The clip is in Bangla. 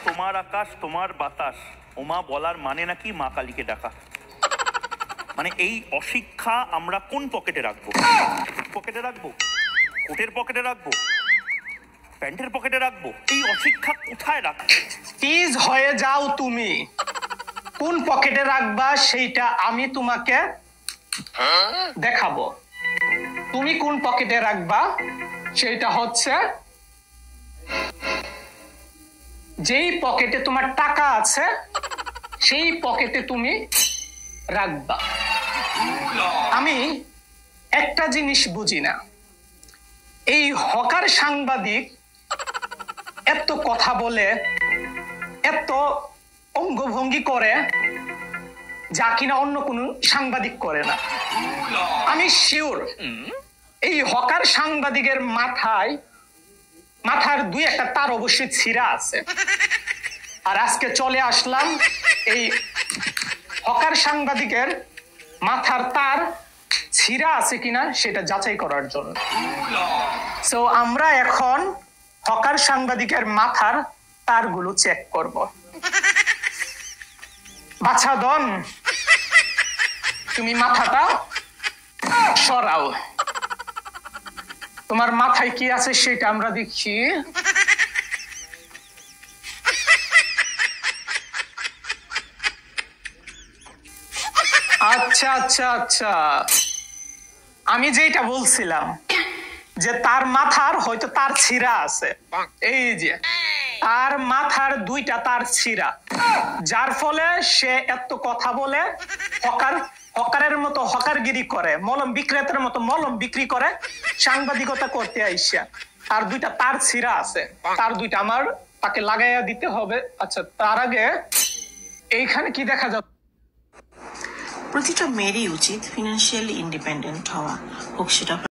তোমার আকাশ তোমার বাতাস, ওমা বলার মানে নাকি মা কালীকে ডাকা। মানে এই অশিক্ষা আমরা কোন পকেটে রাখবো? পকেটে রাখবো, কোটের পকেটে রাখবো, প্যান্টের পকেটে রাখবো? এই অশিক্ষা কোথায় রাখবো? প্লিজ হয়ে যাও তুমি। কোন পকেটে রাখবা সেইটা আমি তোমাকে দেখাবো। তুমি কোন পকেটে রাখবা সেটা হচ্ছে যেই পকেটে তোমার টাকা আছে সেই পকেটে তুমি রাখবা। আমি একটা জিনিস বুঝি না, এই হকার সাংবাদিক এত কথা বলে, এত অঙ্গভঙ্গি করে যা কিনা অন্য কোনো সাংবাদিক করে না। আমি শিওর এই হকার সাংবাদিকের মাথার দুই একটা তার অবশ্যই ছিঁড়া আছে। আর আজকে চলে আসলাম এই হকার সাংবাদিকের মাথার তার ছিঁড়া আছে কিনা সেটা যাচাই করার জন্য। সো আমরা এখন হকার সাংবাদিকের মাথার তারগুলো চেক করব। বাছা দন, তুমি মাথাটা সরাও। তোমার মাথায় কি আছে সেটা আমরা দেখি। আচ্ছা আচ্ছা আচ্ছা, আমি যেটা বলছিলাম যে তার মাথার হয়তো তার ছিঁড়া আছে, এই যে তার মাথার দুইটা তার ছিঁড়া, যার ফলে সে এত কথা বলে, হকারের মতো হকারগিরি করে, মলম বিক্রেতার মতো মলম বিক্রি করে, সাংবাদিকতা করতে আইসা তার দুইটা তার ছিঁড়া আছে, তার দুইটা আমার তাকে লাগাইয়া দিতে হবে। আচ্ছা, তার আগে এইখানে কি দেখা যাচ্ছে? প্রতিটা মেয়েরই উচিত ফিনান্সিয়ালি ইন্ডিপেন্ডেন্ট হওয়া, হোক সেটা